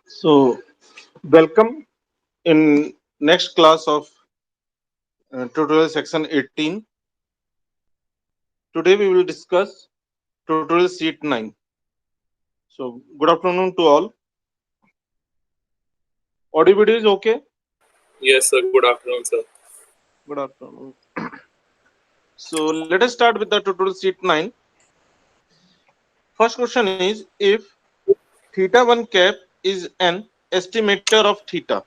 So, welcome in next class of tutorial section 18. Today we will discuss tutorial sheet 9. So, good afternoon to all. Audio video is okay? Yes, sir. Good afternoon, sir. Good afternoon. So, let us start with the tutorial sheet 9. First question is if theta 1 cap is an estimator of theta.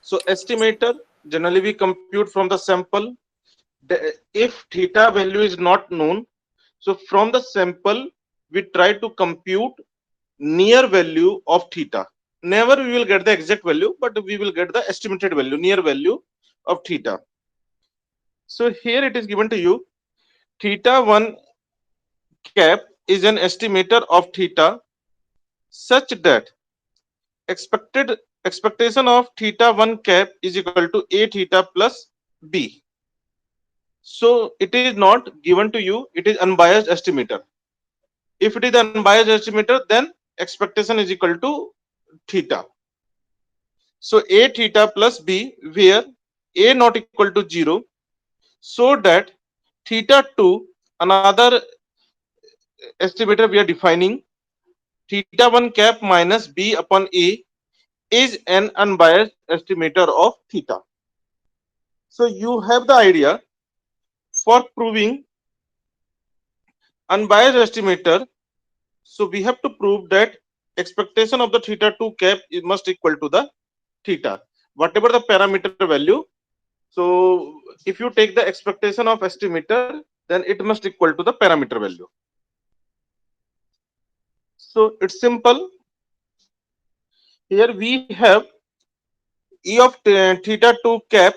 So, estimator generally we compute from the sample. If theta value is not known, so from the sample we try to compute near value of theta. Never we will get the exact value, but we will get the estimated value, near value of theta. So here it is given to you, theta 1 cap is an estimator of theta such that expected expectation of theta 1 cap is equal to a theta plus b. So it is not given to you, it is unbiased estimator. If it is unbiased estimator, then expectation is equal to theta. So a theta plus b, where a not equal to 0, so that theta 2, another estimator we are defining, theta 1 cap minus b upon a is an unbiased estimator of theta. So you have the idea for proving unbiased estimator. So we have to prove that expectation of the theta 2 cap is must equal to the theta, whatever the parameter value. So if you take the expectation of estimator, then it must equal to the parameter value. So it's simple. Here we have E of theta 2 cap,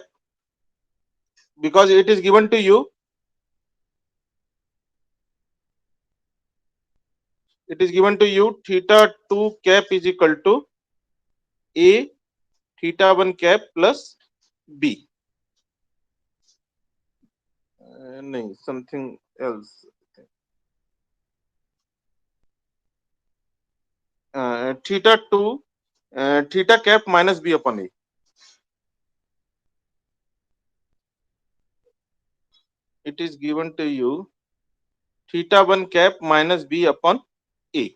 because it is given to you. It is given to you theta 2 cap is equal to A theta 1 cap plus B. No, something else. Theta 2 theta cap minus B upon A. It is given to you theta 1 cap minus B upon A.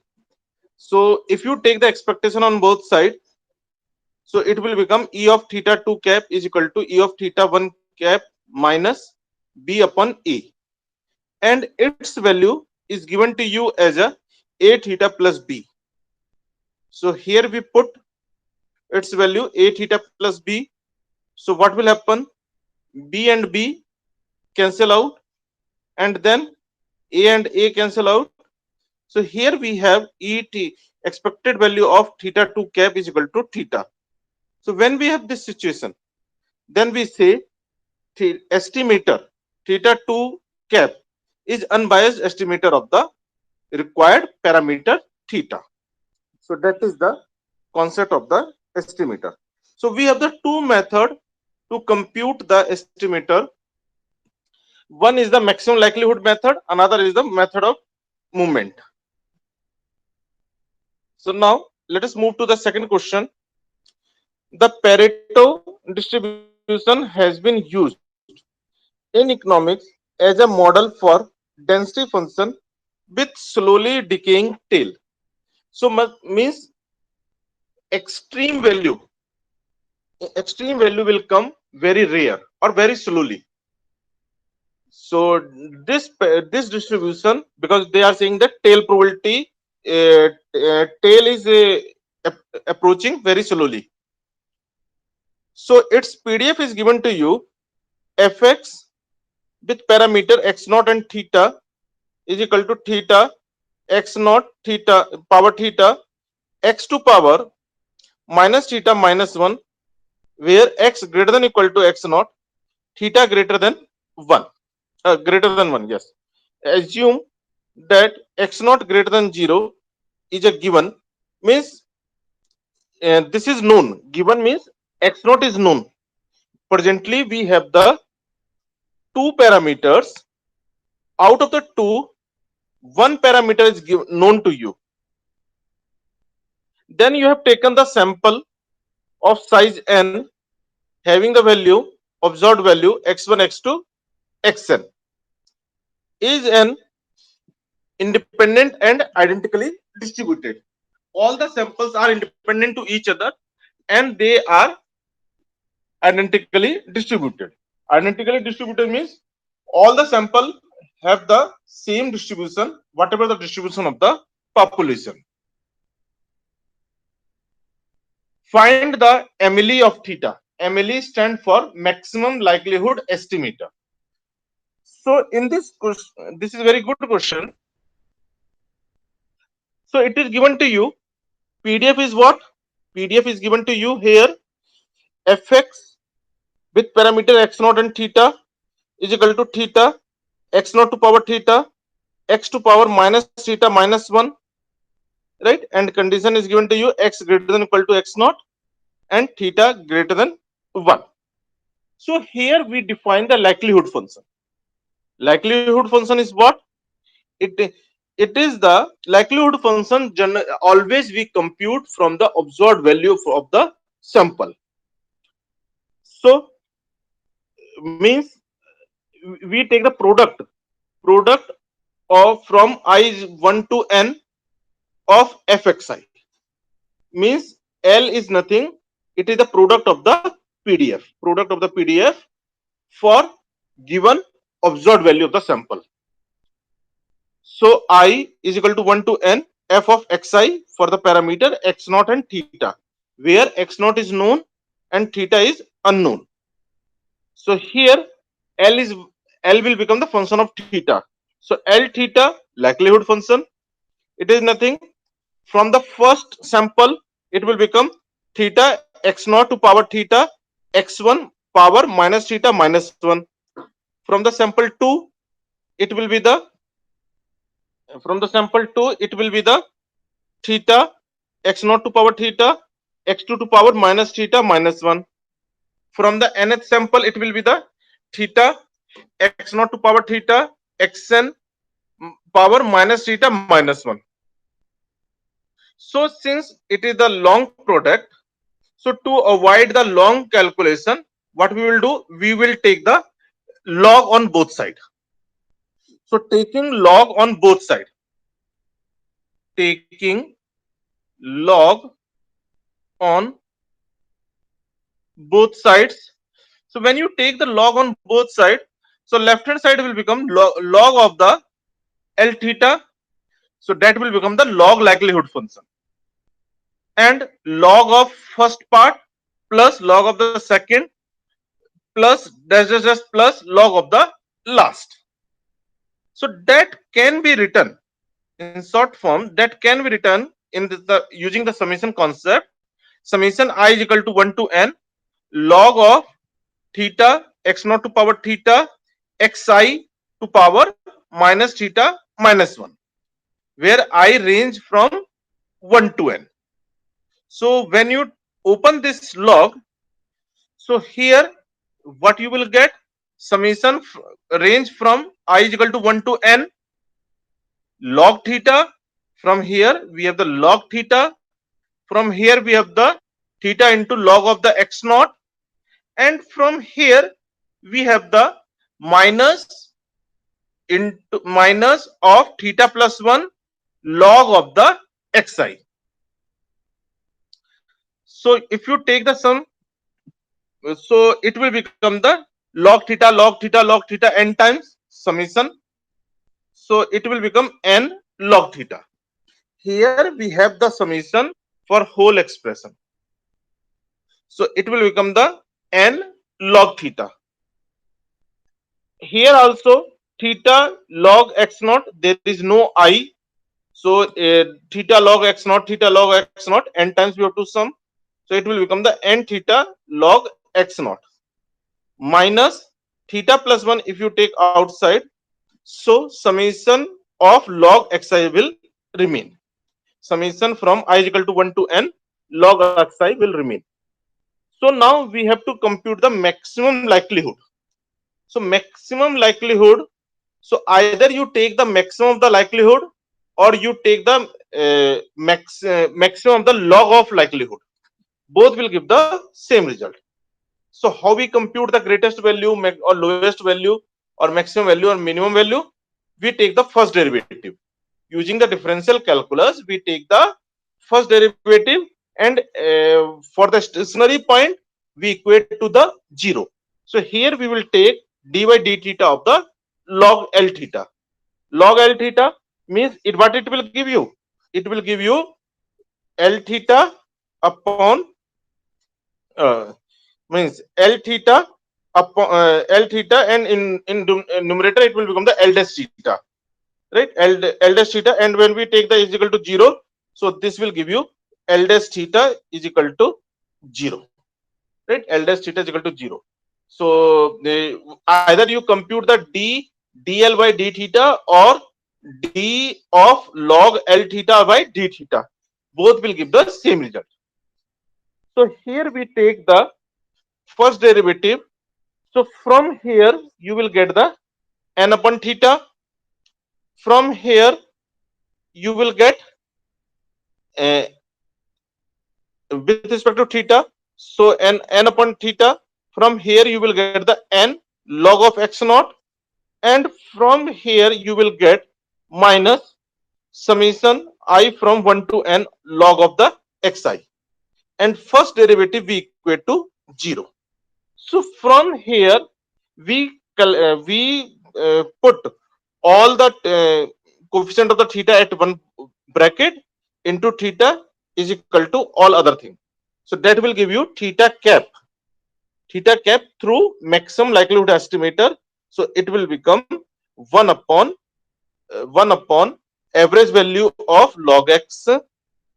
So if you take the expectation on both sides, so it will become E of theta 2 cap is equal to E of theta 1 cap minus B upon A. And its value is given to you as a theta plus B. So here we put its value a theta plus B. So what will happen? B and B cancel out, and then A and A cancel out. So here we have ET, expected value of theta 2 cap is equal to theta. So when we have this situation, then we say the estimator theta 2 cap is unbiased estimator of the required parameter theta. So that is the concept of the estimator. So we have the two method to compute the estimator. One is the maximum likelihood method, another is the method of movement. So now let us move to the second question. The Pareto distribution has been used in economics as a model for density function with slowly decaying tail. So means extreme value, extreme value will come very rare or very slowly. So this distribution, because they are saying that tail probability, tail is approaching very slowly. So its PDF is given to you, fx with parameter x naught and theta is equal to theta x naught theta power theta x to power minus theta minus 1, where x greater than equal to x naught, theta greater than 1, greater than 1. Yes, assume that x naught greater than 0 is a given, means this is known. Given means x naught is known. Presently we have the two parameters. Out of the two, one parameter is known to you. Then you have taken the sample of size n having the value, observed value x1, x2, xn. Is n independent and identically distributed? All the samples are independent to each other and they are identically distributed. Identically distributed means all the sample have the same distribution, whatever the distribution of the population. Find the MLE of theta. MLE stand for maximum likelihood estimator. So in this question, this is a very good question. So it is given to you. PDF is what? PDF is given to you here. Fx with parameter x0 and theta is equal to theta x0 to power theta x to power minus theta minus 1, right? And condition is given to you x greater than equal to x0 and theta greater than 1. So here we define the likelihood function. Likelihood function is what? It is the likelihood function always we compute from the observed value of the sample. So means we take the product of from I is 1 to n of fxi. Means L is nothing, it is the product of the PDF for given observed value of the sample. So I is equal to 1 to n f of xi for the parameter x0 and theta, where x0 is known and theta is unknown. So here L will become the function of theta. So L theta likelihood function, it is nothing. From the first sample, it will become theta x0 to power theta x1 power minus theta minus 1. From the sample 2, it will be the theta x0 to power theta x2 to power minus theta minus 1. From the nth sample, it will be the theta x0 to power theta xn power minus theta minus 1. So since it is the long product, so to avoid the long calculation, what we will do, we will take the log on both sides. So taking log on both sides, taking log on both sides. So when you take the log on both sides, so left hand side will become log of the L theta. So that will become the log likelihood function. And log of first part plus log of the second plus dash plus log of the last. So that can be written in short form, that can be written in using the summation concept. Summation I is equal to 1 to n log of theta x0 to power theta xi to power minus theta minus 1, where I range from 1 to n. So when you open this log, so here what you will get, summation range from I is equal to 1 to n log theta. From here we have the log theta. From here we have the theta into log of the x0, and from here we have the minus of theta plus 1 log of the xi. So if you take the sum, so it will become the log theta n times summation. So it will become n log theta. Here we have the summation for whole expression. So it will become the n log theta. Here also theta log x0, there is no I. So theta log x0 n times we have to sum. So it will become the n theta log x0 minus theta plus 1 if you take outside. So summation of log xi will remain. Summation from I is equal to 1 to n log xi will remain. So now we have to compute the maximum likelihood. So maximum likelihood, so either you take the maximum of the likelihood or you take the maximum of the log of likelihood. Both will give the same result. So how we compute the greatest value or lowest value or maximum value or minimum value? We take the first derivative. Using the differential calculus, we take the first derivative, and for the stationary point, we equate to the 0. So here we will take dy d theta of the log L theta. Log L theta means what it will give you? It will give you L theta upon means L theta upon L theta, and in numerator it will become the L dash theta, right? L dash theta, and when we take the is equal to 0, so this will give you L dash theta is equal to 0, right? L dash theta is equal to 0. So either you compute the dl by d theta or d of log L theta by d theta. Both will give the same result. So here we take the first derivative. So from here you will get the n upon theta. From here you will get uh, with respect to theta. So n upon theta. From here you will get the n log of x naught, and from here you will get minus summation I from 1 to n log of the xi, and first derivative we equate to 0. So from here we put all the coefficient of the theta at one bracket into theta is equal to all other thing. So that will give you theta cap through maximum likelihood estimator. So it will become 1 upon average value of log x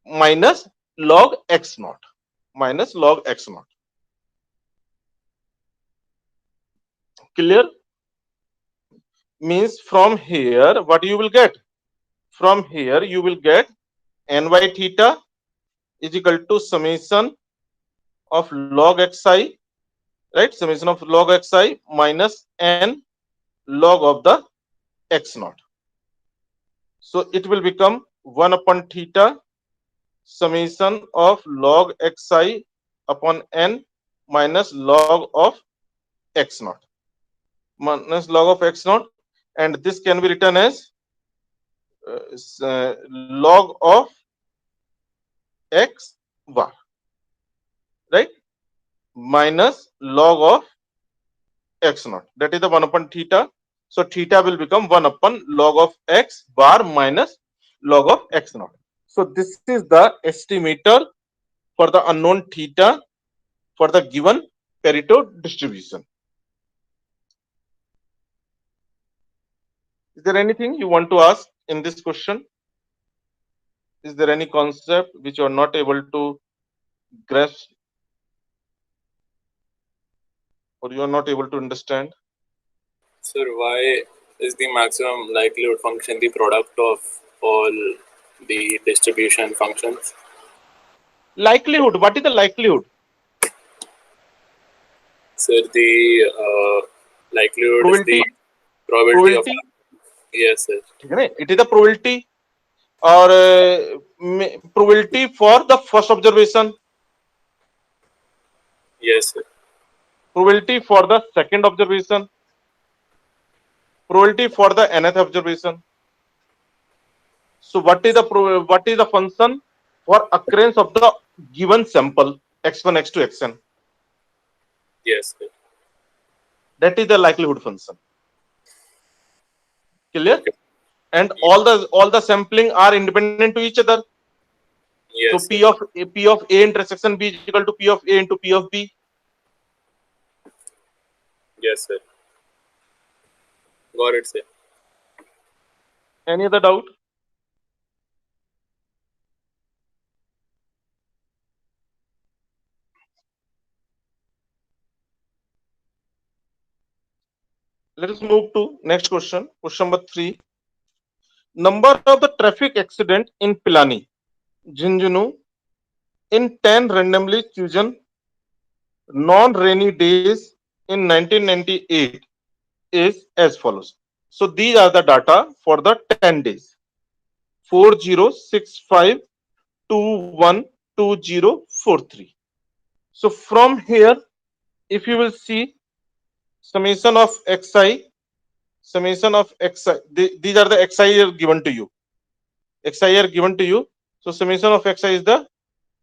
minus log x naught Clear? Means from here what you will get? From here you will get ny theta is equal to summation of log xi, right? Summation of log xi minus n log of the x naught. So it will become 1 upon theta summation of log xi upon n minus log of x naught and this can be written as log of x bar, right, minus log of x naught, that is the 1 upon theta. So theta will become 1 upon log of x bar minus log of x naught. So this is the estimator for the unknown theta for the given Pareto distribution. Is there anything you want to ask in this question? Is there any concept which you are not able to grasp or you are not able to understand? Sir, why is the maximum likelihood function the product of all the distribution functions? Likelihood, what is the likelihood? Sir, the likelihood is the probability of. Yes, sir. It is the probability or probability for the first observation. Yes, sir. Probability for the second observation. Probability for the nth observation. So what is the function for occurrence of the given sample x1, x2, xn? Yes, sir. That is the likelihood function. Clear? Okay. And all the sampling are independent to each other. Yes, so P of A intersection B is equal to P of A into P of B. Yes, sir. Got it, sir. Any other doubt? Let us move to next question. Question number 3. Number of the traffic accident in Pilani, Jhunjhunu in 10 randomly chosen non-rainy days in 1998 is as follows. So these are the data for the 10 days. 4065212043. So from here, if you will see summation of xi, these are the xi are given to you. Xi are given to you. So summation of xi is the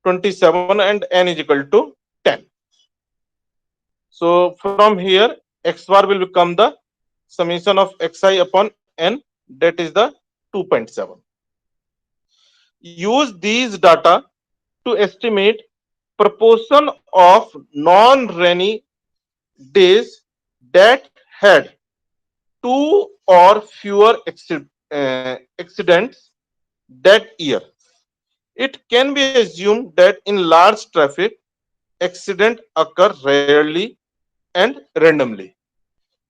27 and n is equal to 10. So from here, x bar will become the summation of xi upon n, that is the 2.7. Use these data to estimate proportion of non-rainy days that had two or fewer accidents that year. It can be assumed that in large traffic, accidents occur rarely and randomly.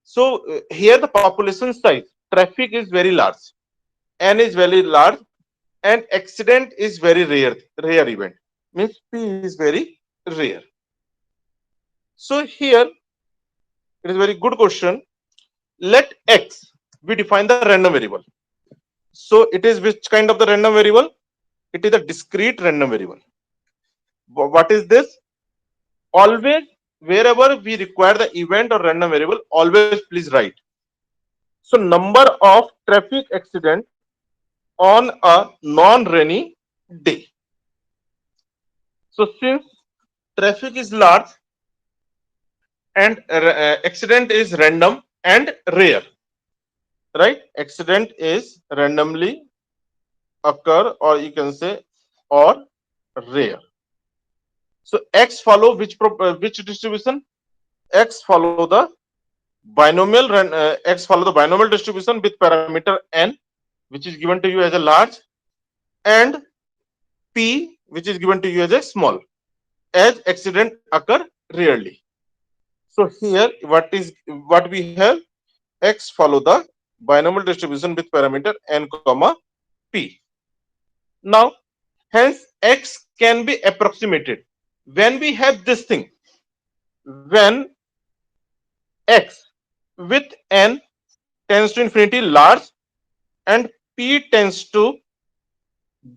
So here the population size, traffic is very large, n is very large, and accident is very rare event. Means P is very rare. So here it is a very good question. Let X, we define the random variable. So it is which kind of the random variable? It is a discrete random variable. What is this? Always, wherever we require the event or random variable, always please write. So number of traffic accident on a non-rainy day. So since traffic is large and accident is random and rare, right? Accident is randomly occur, or you can say, or rare. So X follow which distribution? X follow the X follow the binomial distribution with parameter n, which is given to you as a large, and P, which is given to you as a small, as accident occur rarely. So here what we have? X follow the binomial distribution with parameter n comma p. Now, hence x can be approximated when we have this thing. When x with n tends to infinity large and p tends to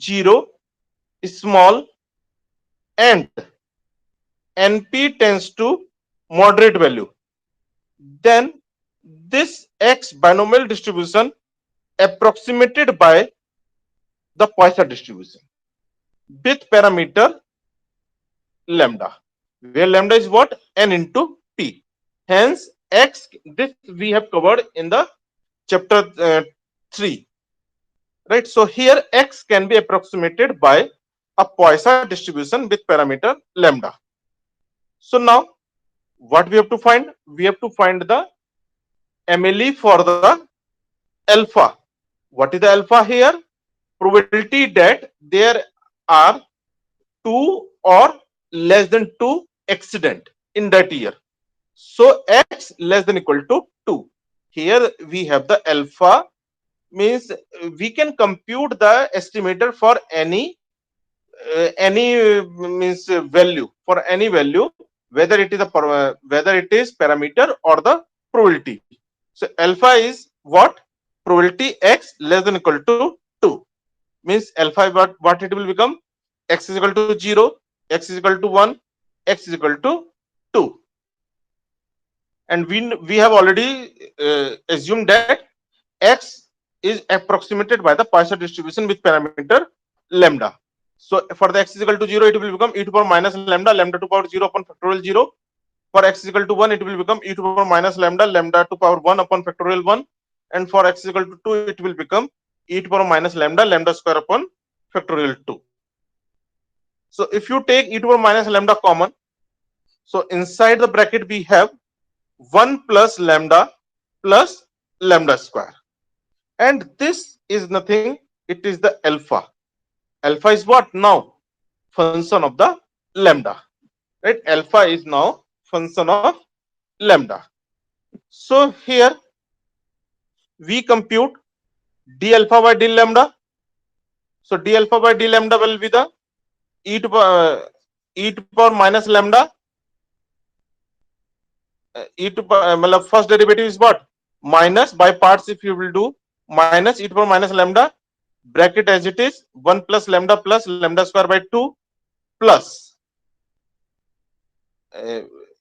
0 small and np tends to moderate value, then this x binomial distribution approximated by the Poisson distribution with parameter lambda, where lambda is what? N into p. Hence x, this we have covered in the chapter 3, right? So here x can be approximated by a Poisson distribution with parameter lambda. So now what we have to find? We have to find the MLE for the alpha. What is the alpha here? Probability that there are two or less than two accident in that year. So x less than equal to 2. Here we have the alpha, means we can compute the estimator for any means value, for any value, whether it is whether it is parameter or the probability. So alpha is what? Probability x less than equal to 2. Means alpha, what it will become? X is equal to 0, x is equal to 1, x is equal to 2. And we have already assumed that x is approximated by the Poisson distribution with parameter lambda. So for the x is equal to 0, it will become e to power minus lambda, lambda to power 0 upon factorial 0. For x is equal to 1, it will become e to power minus lambda, lambda to power 1 upon factorial 1. And for x is equal to 2, it will become e to power minus lambda, lambda square upon factorial 2. So if you take e to power minus lambda common, so inside the bracket we have 1 plus lambda square. And this is nothing, it is the alpha. Alpha is what now? Function of the lambda, right? Alpha is now function of lambda. So here we compute d alpha by d lambda. So d alpha by d lambda will be the e to power minus lambda. E to power, first derivative is what? Minus, by parts if you will do, minus e to power minus lambda bracket as it is, 1 plus lambda square by 2 plus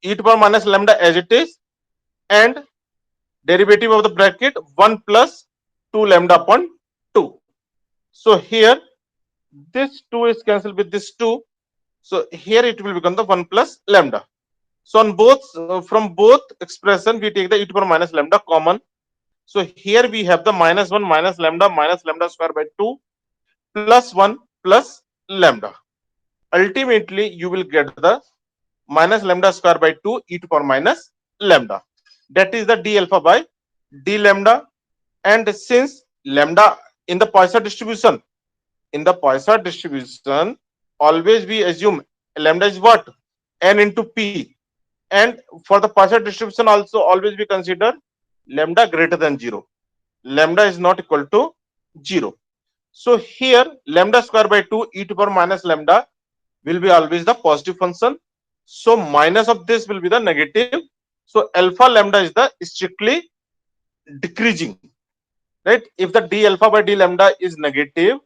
e to power minus lambda as it is, and derivative of the bracket 1 plus 2 lambda upon 2. So here this 2 is cancelled with this 2. So here it will become the 1 plus lambda. So on both from both expression we take the e to power minus lambda common. So here we have the minus 1 minus lambda square by 2 plus 1 plus lambda. Ultimately you will get the minus lambda square by 2 e to power minus lambda. That is the d alpha by d lambda. And since lambda in the Poisson distribution, always we assume lambda is what? N into P. And for the Poisson distribution also always we consider lambda greater than 0. Lambda is not equal to 0. So here lambda square by 2 e to power minus lambda will be always the positive function. So minus of this will be the negative. So alpha lambda is the strictly decreasing, right? If the d alpha by d lambda is negative,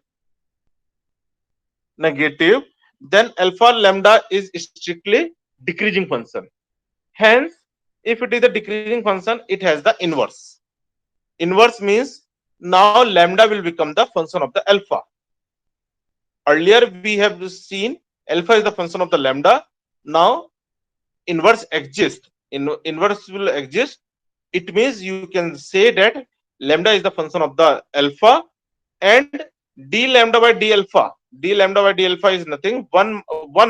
then alpha lambda is strictly decreasing function. Hence, if it is a decreasing function, it has the inverse. Inverse means now lambda will become the function of the alpha. Earlier we have seen alpha is the function of the lambda. Now inverse exists. Inverse will exist. It means you can say that lambda is the function of the alpha, and d lambda by d alpha. D lambda by d alpha is nothing, one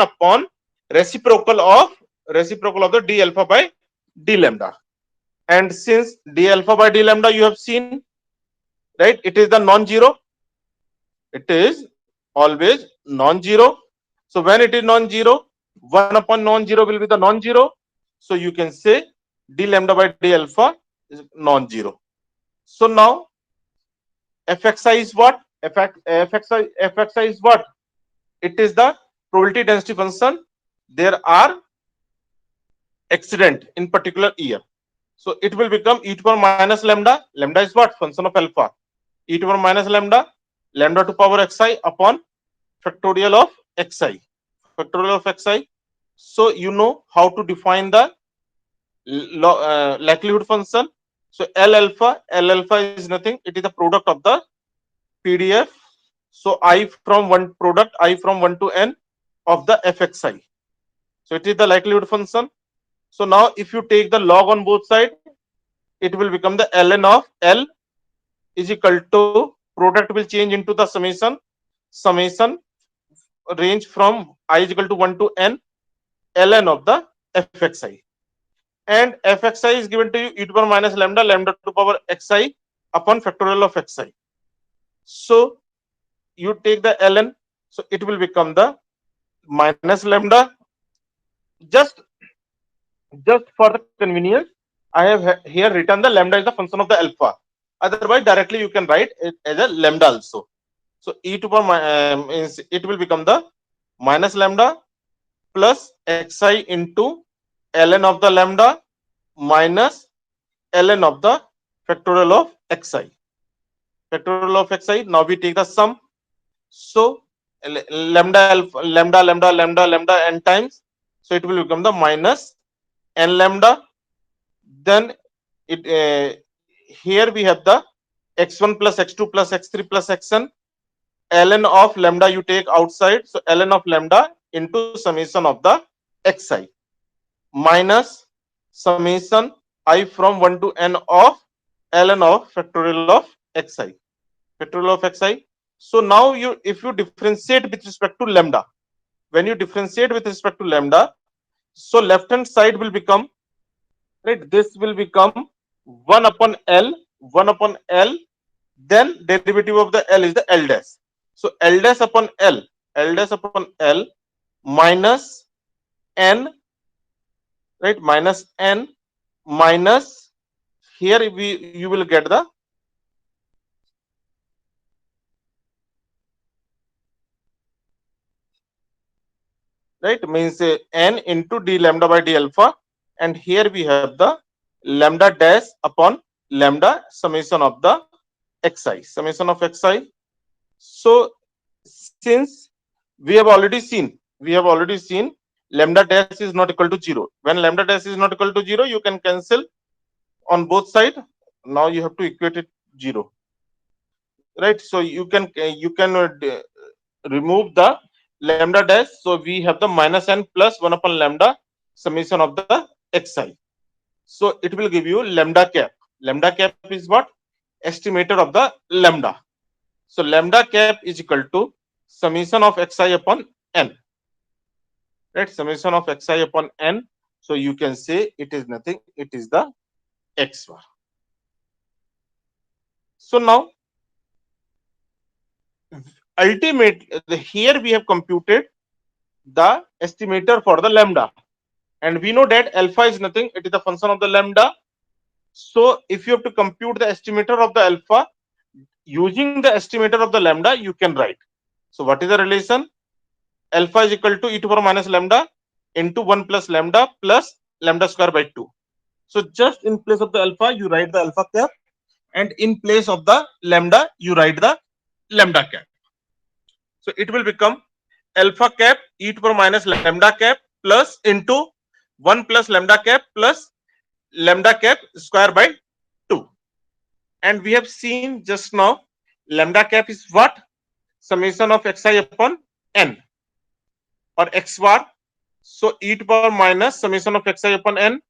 upon reciprocal of the d alpha by d lambda. And since d alpha by d lambda you have seen, right, it is the non-zero. It is always non-zero. So when it is non-zero, 1 upon non-zero will be the non-zero. So you can say d lambda by d alpha is non-zero. So now fxi is what? fxi is what? It is the probability density function. There are accident in particular year. So it will become e to power minus lambda. Lambda is what? Function of alpha. E to power minus lambda, lambda to power xi upon factorial of xi. Factorial of xi. So you know how to define the likelihood function. So L alpha is nothing. It is the product of the PDF. So I from 1 to n of the fxi. So it is the likelihood function. So now if you take the log on both sides, it will become the ln of L is equal to, product will change into the summation range from I is equal to 1 to n ln of the fxi. And fxi is given to you e to power minus lambda to power xi upon factorial of xi. So you take the ln, so it will become the minus lambda. Just for the convenience, I have here written the lambda is the function of the alpha. Otherwise, directly you can write it as a lambda also. So e to power means it will become the minus lambda plus xi into ln of the lambda minus ln of the factorial of xi. Factorial of xi. Now we take the sum. So lambda n times. So it will become the minus n lambda. Then it here we have the x1 plus x2 plus x3 plus xn. Ln of lambda you take outside. So ln of lambda into summation of the xi minus summation I from 1 to n of ln of factorial of xi. Factorial of xi. So now if you differentiate with respect to lambda, when you differentiate with respect to lambda, so left hand side will become, right, this will become 1 upon L, then derivative of the L is the L dash. So L dash upon L minus N, right, minus N minus, here you will get the right, means n into d lambda by d alpha, and here we have the lambda dash upon lambda summation of the xi, summation of xi. So since we have already seen lambda dash is not equal to 0. When lambda dash is not equal to 0, you can cancel on both sides. Now you have to equate it 0, right? So you can remove the lambda dash. So we have the minus n plus 1 upon lambda summation of the xi. So it will give you lambda cap. Lambda cap is what? Estimator of the lambda. So lambda cap is equal to summation of xi upon n, right? Summation of xi upon n. So you can say it is nothing, it is the x bar. So now here we have computed the estimator for the lambda, and we know that alpha is nothing, it is the function of the lambda. So if you have to compute the estimator of the alpha using the estimator of the lambda, you can write. So what is the relation? Alpha is equal to e to power minus lambda into 1 plus lambda square by 2. So just in place of the alpha, you write the alpha cap, and in place of the lambda, you write the lambda cap. So it will become alpha cap e to power minus lambda cap plus into 1 plus lambda cap plus lambda cap square by 2. And we have seen just now lambda cap is what? Summation of xi upon n, or x bar. So e to power minus summation of xi upon n,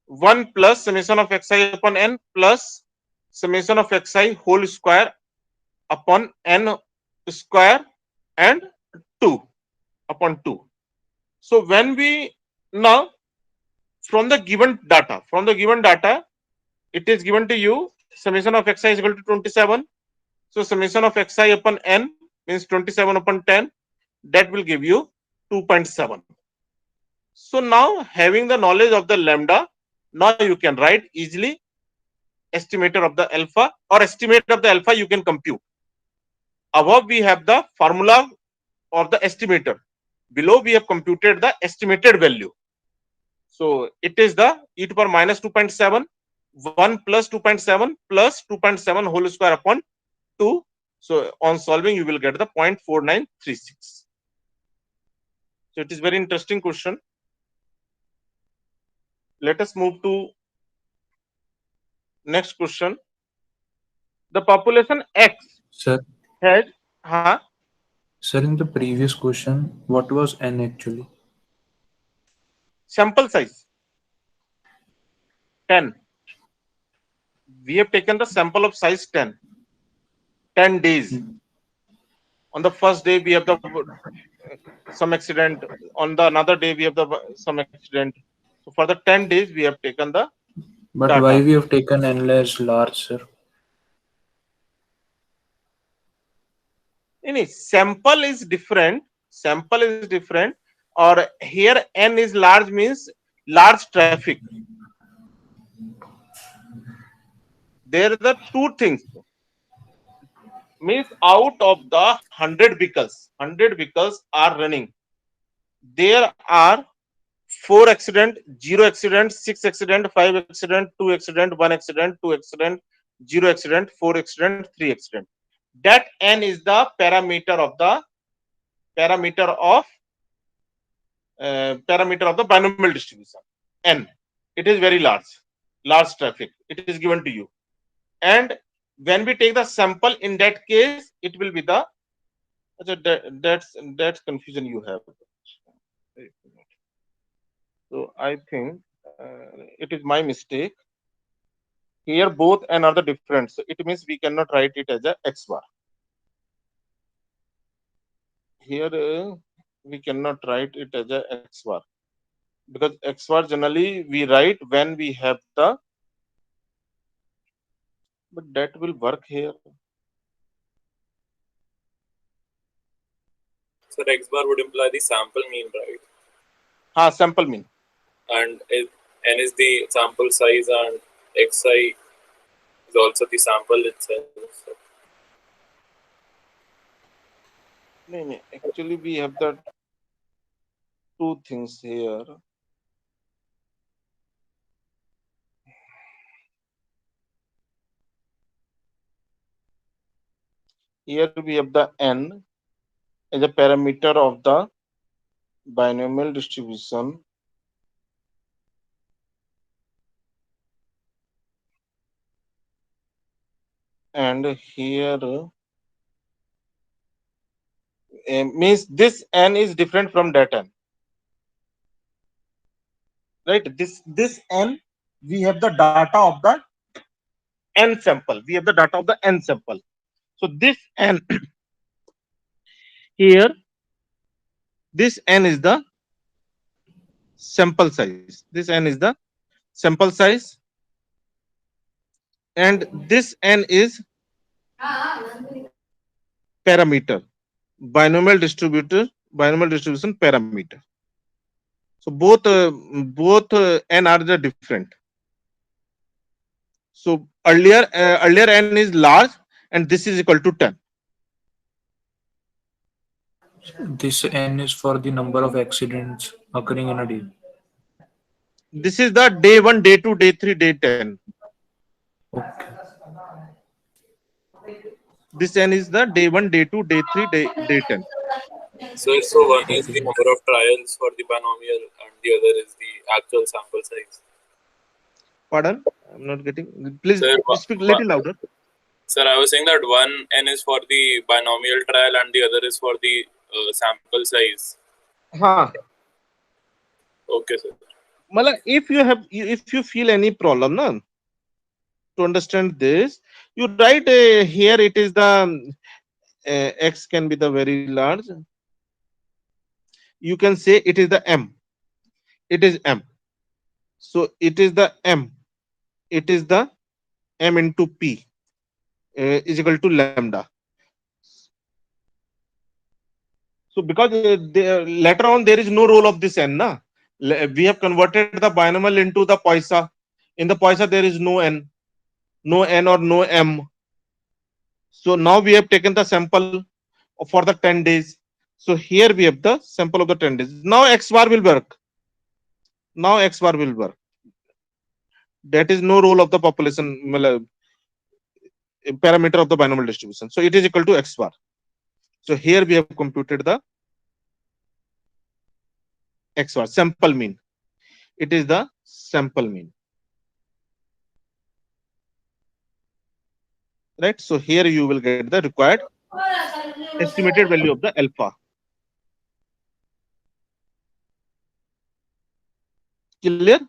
1 plus summation of xi upon n plus summation of xi whole square upon n square and 2 upon 2. So when we now from the given data, it is given to you summation of xi is equal to 27. So summation of xi upon n means 27 upon 10. That will give you 2.7. So now having the knowledge of the lambda, now you can write easily estimator of the alpha, or estimate of the alpha you can compute. Above we have the formula of the estimator. Below we have computed the estimated value. So it is the e to power minus 2.7, 1 plus 2.7 plus 2.7 whole square upon 2. So on solving, you will get the 0.4936. So it is very interesting question. Let us move to next question. The population X Sir, has sir, in the previous question, what was n actually? sample size 10. We have taken the sample of size 10 days. On the first day we have the some accident, on the another day we have the some accident. So for the 10 days we have taken the But why data. we have taken n as large, sir? Any sample is different, or here n is large means large traffic. There are the two things, means out of the 100 vehicles are running, there are 4 accident, 0 accident, 6 accident, 5 accident, 2 accident, 1 accident, 2 accident, 0 accident, 4 accident, 3 accident. That n is the parameter of the binomial distribution n. It is very large traffic, it is given to you. And when we take the sample, in that case it will be the that's confusion you have. So I think it is my mistake. Here both and are the different, so it means we cannot write it as a x bar. Here we cannot write it as a x bar, because x bar generally we write when we have the, but that will work here. So x bar would imply the sample mean, right? Sample mean. And n is the sample size, and xi is also the sample itself. So No, actually we have the two things here. Here we have the n as a parameter of the binomial distribution, and here means this n is different from that n, right? This n, we have the data of the n sample. We have the data of the n sample. So this n here, this n is the sample size. This n is the sample size, and this n is parameter, binomial distribution parameter. So both n are the different. So earlier n is large, and this is equal to 10. This n is for the number of accidents occurring in a day. This is the day 1, day 2, day 3, day 10. Okay. This n is the day 1, day 2, day 3, day 10. So one is the number of trials for the binomial, and the other is the actual sample size. Pardon? I'm not getting. Please Sir, speak little louder. Sir, I was saying that one n is for the binomial trial and the other is for the sample size. Huh. Okay, sir. Mala, if you feel any problem, na, to understand this, you write here. It is the x can be the very large. You can say it is the m. It is m. So it is the m. It is the m into p is equal to lambda. So because later on there is no role of this n, na. We have converted the binomial into the Poisson. In the Poisson there is no n or no m. So now we have taken the sample for the 10 days. So here we have the sample of the 10 days. Now x bar will work. Now x bar will work. That is no role of the population parameter of the binomial distribution. So it is equal to x bar. So here we have computed the x bar, sample mean. It is the sample mean. Right? So here you will get the required estimated value of the alpha. Clear?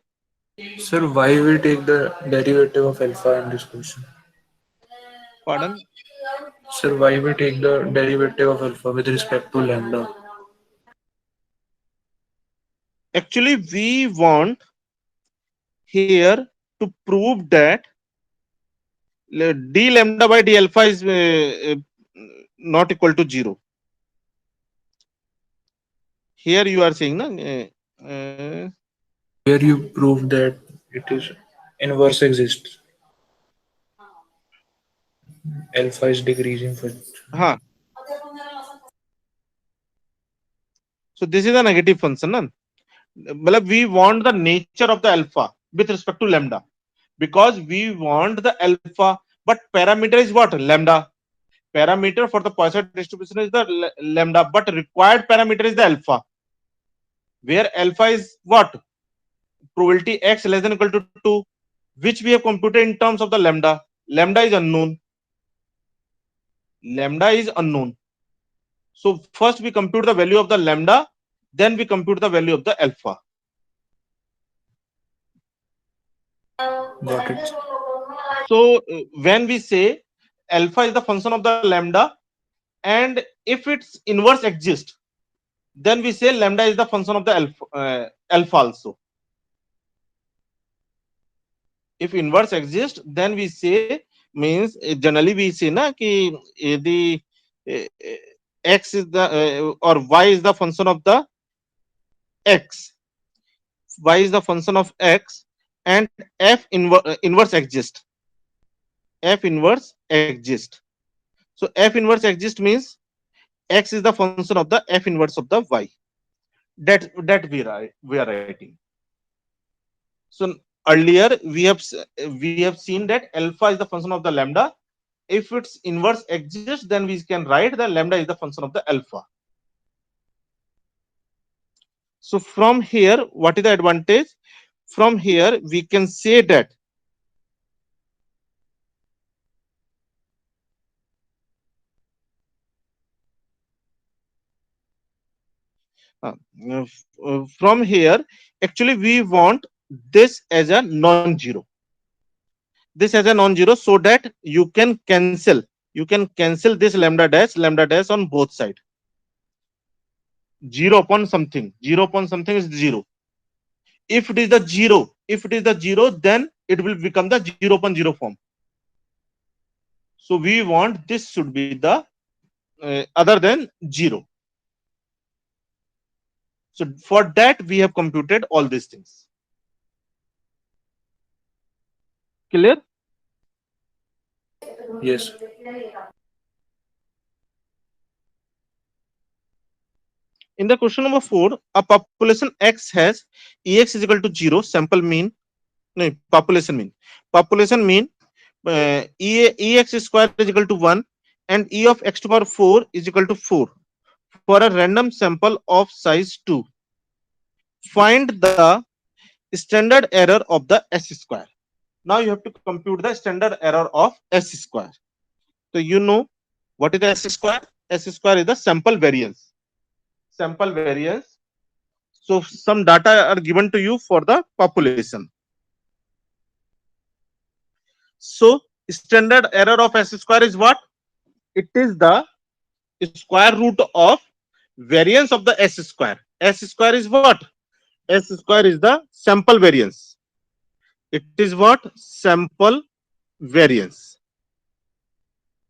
Sir, why we take the derivative of alpha in this question? Pardon? Sir, why we take the derivative of alpha with respect to lambda? Actually, we want here to prove that d lambda by d alpha is not equal to 0. Here you are saying, na, Here you prove that it is inverse exists. Alpha is decreasing for. So this is a negative function. Na? We want the nature of the alpha with respect to lambda, because we want the alpha, but parameter is what? Lambda. Parameter for the Poisson distribution is the lambda, but required parameter is the alpha, where alpha is what? Probability x less than or equal to 2, which we have computed in terms of the lambda. Lambda is unknown. Lambda is unknown. So first we compute the value of the lambda, then we compute the value of the alpha. Got it. So when we say alpha is the function of the lambda, and if its inverse exists, then we say lambda is the function of the alpha also. If inverse exists, then we say, means generally we say na ki the x is the or y is the function of the x. Y is the function of x, and f inverse exists. F inverse exists. So f inverse exists means x is the function of the f inverse of the y. That we are writing. So earlier we have seen that alpha is the function of the lambda, if its inverse exists, then we can write the lambda is the function of the alpha. So from here, what is the advantage? From here, we can say that from here, actually, we want this as a non-zero. This as a non-zero, so that you can cancel this lambda dash on both sides. 0 upon something is 0. If it is the zero, then it will become the 0 upon 0 form. So we want this should be the other than 0. So for that, we have computed all these things. Clear? Yes. In the question number 4, a population X has Ex is equal to 0, sample mean, no, population mean. Population mean Ex square is equal to 1 and E of x to power 4 is equal to 4 for a random sample of size 2. Find the standard error of the S square. Now you have to compute the standard error of S square. So you know what is the S square? S square is the sample variance. Sample variance. So some data are given to you for the population. So standard error of S square is what? It is the square root of variance of the S square. S square is what? S square is the sample variance. It is what? Sample variance.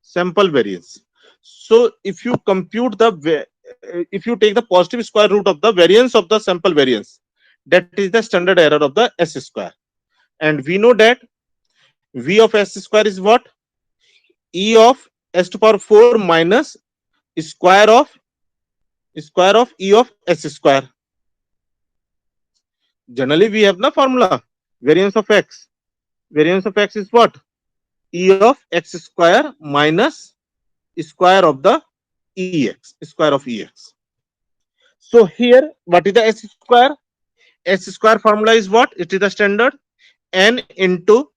Sample variance. So if you compute if you take the positive square root of the variance of the sample variance, that is the standard error of the S square. And we know that V of S square is what? E of S to power 4 minus square of E of S square. Generally, we have the formula variance of X. Variance of X is what? E of X square minus square of the EX, square of EX. So here, what is the S square? S square formula is what? It is the standard n into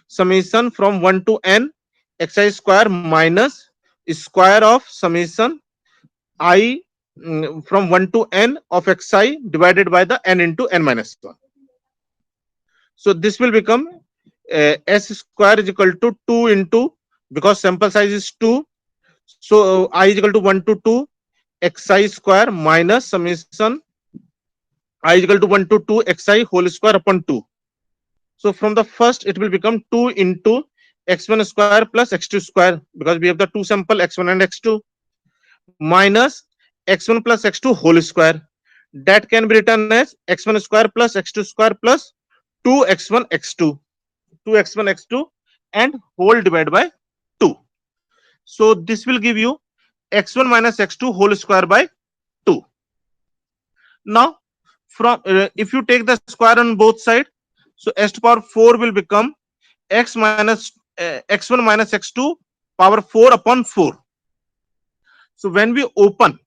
summation from 1 to n xi square minus square of summation I from 1 to n of xi divided by the n into n minus 1. So this will become S square is equal to 2 into, because sample size is 2, so I is equal to 1 to 2 xi square minus summation I is equal to 1 to 2 xi whole square upon 2. So from the first, it will become 2 into x1 square plus x2 square, because we have the two sample x1 and x2, minus x1 plus x2 whole square. That can be written as x1 square plus x2 square plus 2x1 x2, 2x1 x2 and whole divided by 2. So this will give you x1 minus x2 whole square by 2. Now from if you take the square on both sides, so s to power 4 will become x minus x1 minus x2 power 4 upon 4. So when we open,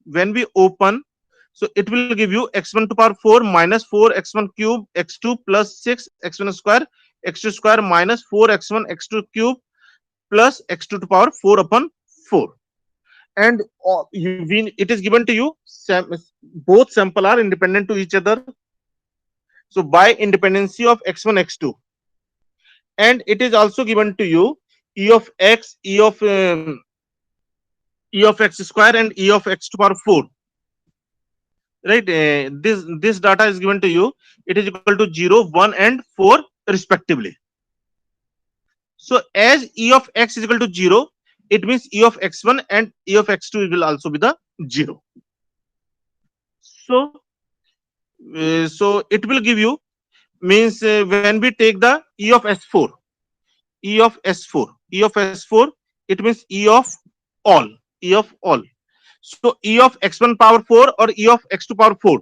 so it will give you x1 to power 4 minus 4 x1 cube x2 plus 6 x1 square x2 square minus 4 x1 x2 cube plus x2 to power 4 upon 4. And it is given to you, both sample are independent to each other. So by independency of x1 x2, and it is also given to you e of x, e of x square and e of x to power 4, right? This data is given to you. It is equal to 0, 1 and 4 respectively. So as e of x is equal to 0, it means e of x1 and e of x2 will also be the 0. So so it will give you, means when we take the e of s4, it means e of all, so e of x1 power 4 or e of x2 power 4,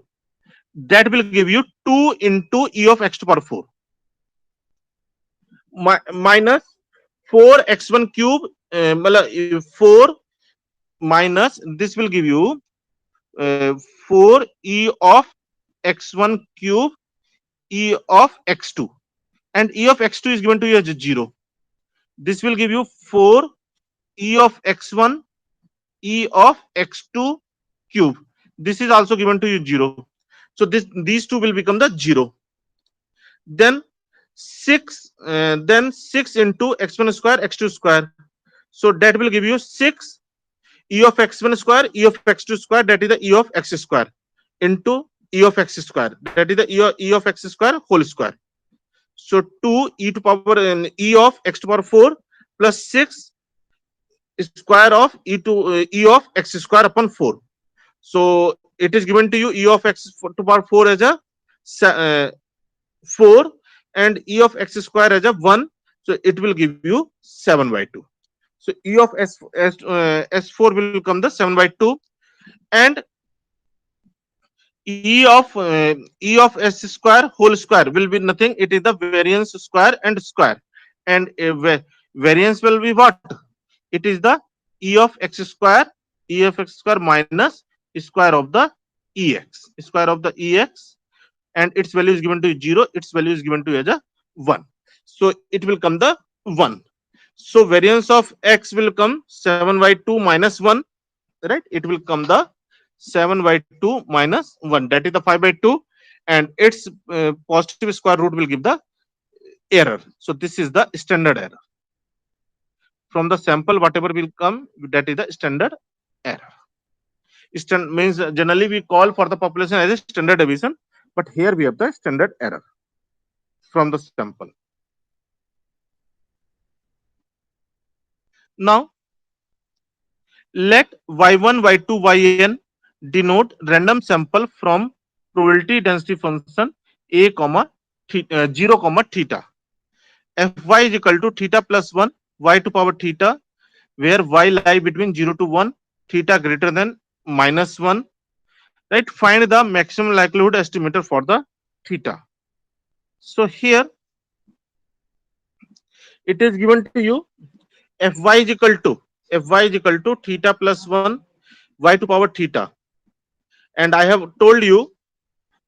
that will give you 2 into e of x to power 4 minus 4 x1 cube मतलब 4 minus this will give you 4 e of x1 cube e of x2, and e of x2 is given to you as 0. This will give you 4 e of x1 e of x2 cube. This is also given to you 0. So these two will become the 0. Then 6 into x1 square x2 square. So that will give you 6 e of x1 square e of x2 square, that is the e of x square, into e of x square, that is the e of x square whole square. So 2 e to power e of x to power 4 plus 6 square of e of x square upon 4. So it is given to you e of x to power 4 as a 4 and e of x square as a 1. So it will give you 7 by 2. So e of s4 will come the 7 by 2, and e of s square whole square will be nothing. It is the variance square and square, and variance will be what? It is the e of x square minus square of the square of the ex, and its value is given to 0. Its value is given to as a 1. So it will come the 1. So variance of x will come 7 by 2 minus 1, right? It will come the 7 by 2 minus 1, that is the 5 by 2, and its positive square root will give the error. So this is the standard error. From the sample, whatever will come, that is the standard error. Means generally we call for the population as a standard deviation, but here we have the standard error from the sample. Now let y1 y2 yn denote random sample from probability density function a comma 0 comma theta. Fy is equal to theta plus 1 y to power theta, where y lie between 0 to 1, theta greater than minus 1. Right, find the maximum likelihood estimator for the theta. So here it is given to you fy is equal to theta plus 1 y to power theta, and I have told you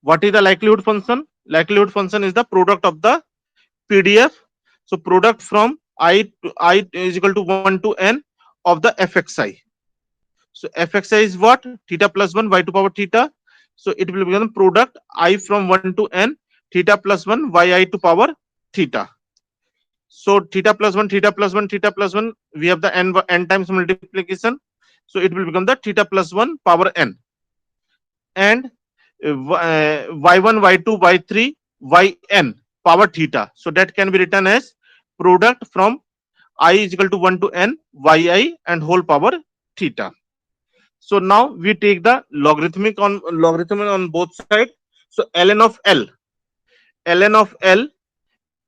what is the likelihood function. Likelihood function is the product of the PDF. So product from I is equal to 1 to n of the fxi. So fxi is what? Theta plus 1 y to power theta. So it will become product I from 1 to n theta plus 1 yi to power theta. So theta plus 1 theta plus 1 theta plus 1, we have the n times multiplication. So it will become the theta plus 1 power n, and y1 y2 y3 yn power theta. So that can be written as product from I is equal to 1 to n yi and whole power theta. So now we take the logarithm on both sides. So ln of L,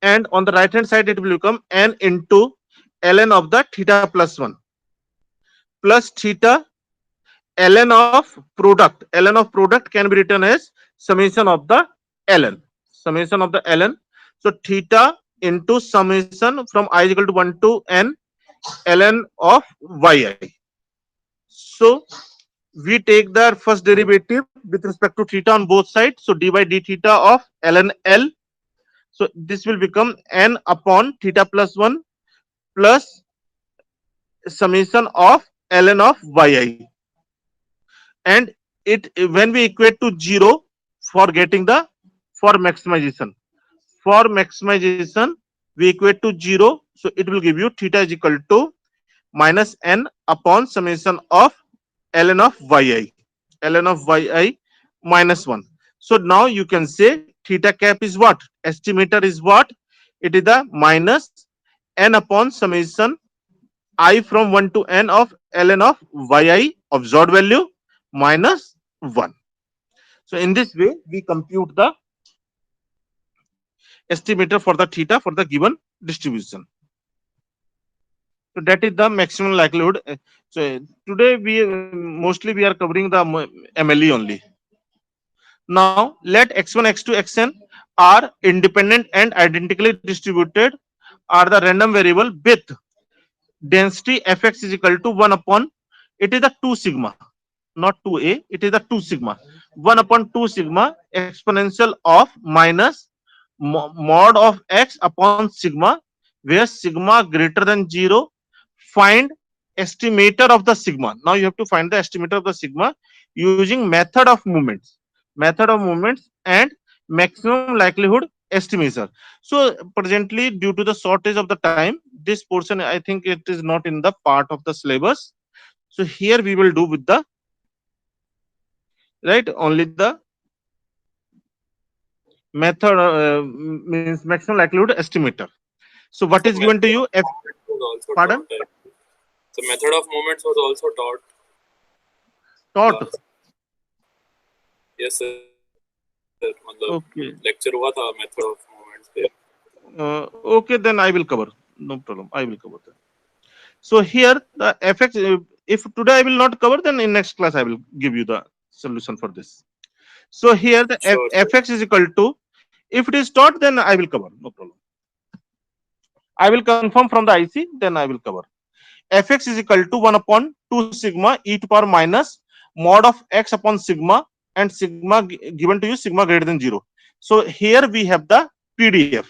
and on the right hand side it will become n into ln of the theta plus 1 plus theta ln of product. Ln of product can be written as summation of the ln. So theta into summation from I is equal to 1 to n ln of yi. So we take the first derivative with respect to theta on both sides. So d by d theta of ln L. So this will become n upon theta plus 1 plus summation of ln of yi. And it when we equate to 0 for getting the for maximization we equate to 0. So it will give you theta is equal to minus n upon summation of ln of yi minus 1. So now you can say theta cap is what? Estimator is what? It is the minus n upon summation I from 1 to n of ln of yi observed value minus 1. So in this way we compute the estimator for the theta for the given distribution. So that is the maximum likelihood. So today mostly we are covering the MLE only. Now let x1, x2, xn are independent and identically distributed are the random variable with density Fx is equal to 1 upon, it is the 2 sigma, not 2a, it is the 2 sigma. 1 upon 2 sigma exponential of minus mod of x upon sigma, where sigma greater than 0. Find estimator of the sigma. Now you have to find the estimator of the sigma using method of movements, and maximum likelihood estimation. So presently, due to the shortage of the time, this portion I think it is not in the part of the syllabus. So here we will do with the right only the method, means maximum likelihood estimator. So what So is given to method you? of movements was also Pardon? taught. The method of movements was also taught. Taught. Yes, sir. मतलब Okay. lecture हुआ था method of movements पे. Okay, then I will cover. No problem. I will cover that. So here the fx, if today I will not cover, then in next class I will give you the solution for this. So here the Sure. fx is equal to, if it is taught, then I will cover. No problem. I will confirm from the IC, then I will cover. Fx is equal to 1 upon 2 sigma e to power minus mod of x upon sigma, and sigma given to you sigma greater than 0. So here we have the PDF.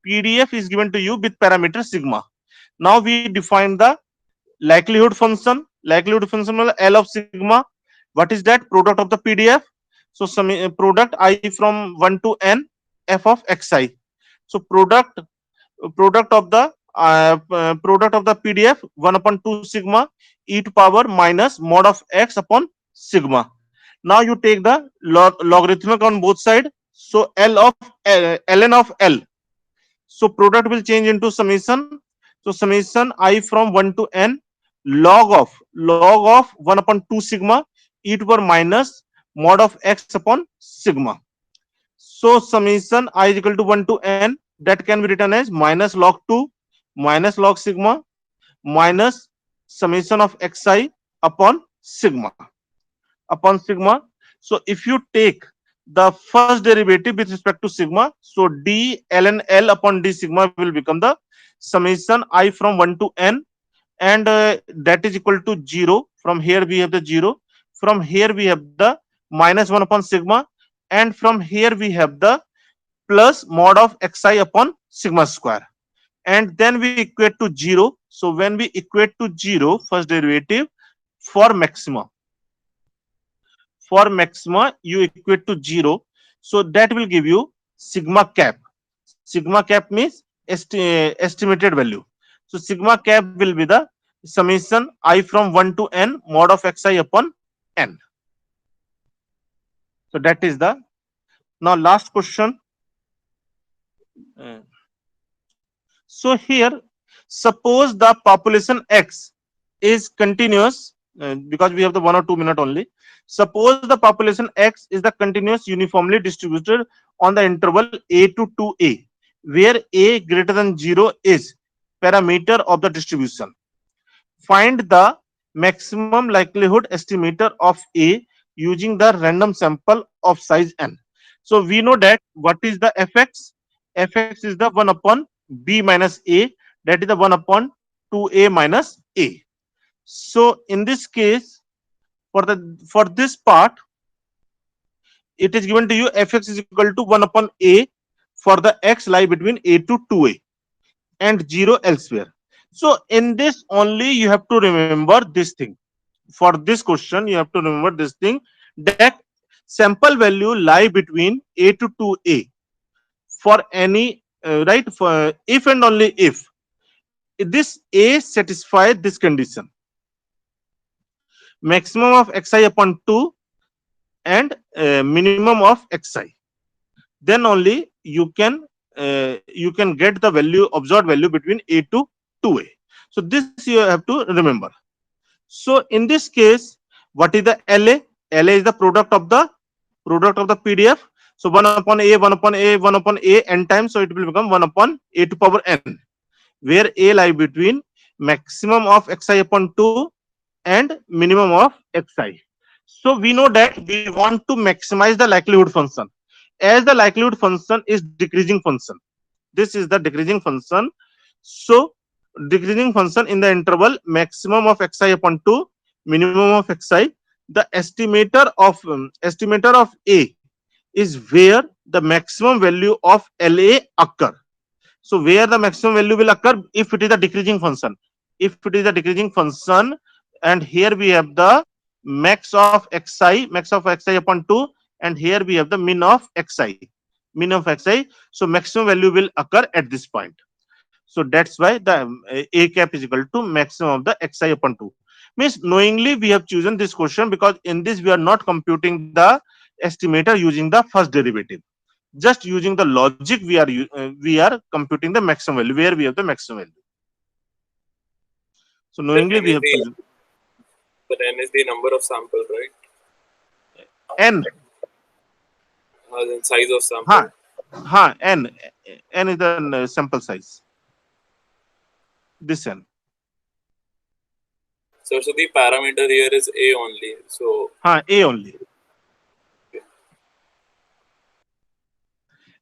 PDF is given to you with parameter sigma. Now we define the likelihood function. Likelihood function will L of sigma. What is that? Product of the PDF. So some product I from 1 to n f of xi. So product of the PDF 1 upon 2 sigma e to power minus mod of x upon sigma. Now you take the logarithmic on both sides. So L of ln of L. So product will change into summation. So summation I from 1 to n log of 1 upon 2 sigma e to power minus mod of x upon sigma. So summation I is equal to 1 to n, that can be written as minus log 2 minus log sigma minus summation of xi upon sigma. So if you take the first derivative with respect to sigma, so d ln L upon d sigma will become the summation I from 1 to n, and that is equal to 0. From here we have the 0. From here we have the minus 1 upon sigma, and from here we have the plus mod of xi upon sigma square, and then we equate to 0. So when we equate to 0 first derivative for maxima, you equate to 0. So that will give you sigma cap. Sigma cap means estimated value. So sigma cap will be the summation I from 1 to n mod of xi upon n. So that is the, now last question. So here, suppose the population x is continuous, because we have the 1 or 2 minute only. Suppose the population x is the continuous uniformly distributed on the interval a to 2a, where a greater than 0 is parameter of the distribution. Find the maximum likelihood estimator of a using the random sample of size n. So we know that what is the fx? Fx is the 1 upon b minus a, that is the 1 upon 2a minus a. So in this case, for this part, it is given to you fx is equal to 1 upon a for the x lie between a to 2a and 0 elsewhere. So in this only you have to remember this thing. For this question you have to remember this thing, that sample value lie between a to 2a for any right, for if and only if this a satisfy this condition, maximum of xi upon 2 and minimum of xi, then only you can get the value, observed value between a to 2a. So this you have to remember. So in this case, what is the LA? LA is the product of the PDF. So 1 upon a, 1 upon a, 1 upon a n times, so it will become 1 upon a to power n, where a lie between maximum of xi upon 2 and minimum of xi. So we know that we want to maximize the likelihood function, as the likelihood function is decreasing function. This is the decreasing function. So decreasing function in the interval maximum of xi upon 2, minimum of xi. The estimator of A is where the maximum value of LA occur. So where the maximum value will occur if it is a decreasing function. If it is a decreasing function, and here we have the max of xi upon 2, and here we have the min of xi. So maximum value will occur at this point. So that's why the A cap is equal to maximum of the xi upon 2. Means knowingly we have chosen this question because in this we are not computing the estimator using the first derivative. Just using the logic we are computing the maximum value where we have the maximum value. So knowingly we have chosen But n is the number of sample, right? n. The size of sample. N is the sample size. This n. So the parameter here is A only. So A only.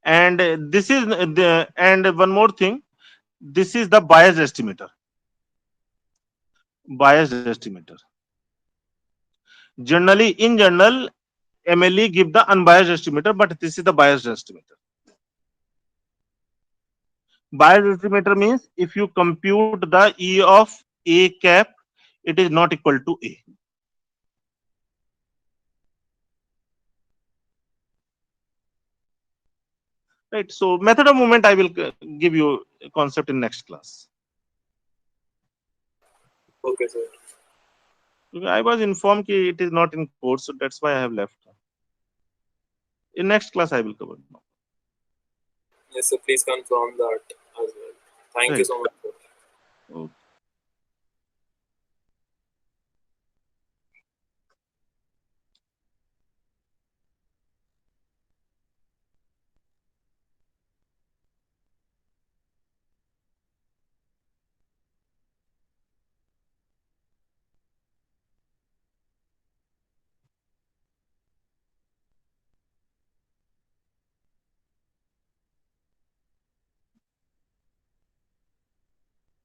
And this is the, and one more thing, this is the biased estimator. Generally, in general, MLE give the unbiased estimator, but this is the biased estimator. Biased estimator means if you compute the E of A cap, it is not equal to A. Right. So method of movement I will give you a concept in next class. okay, sir. I was informed that it is not in course, so that's why I have left. In next class I will cover. Yes, so please confirm that as well. Thank you so much, sir. Okay.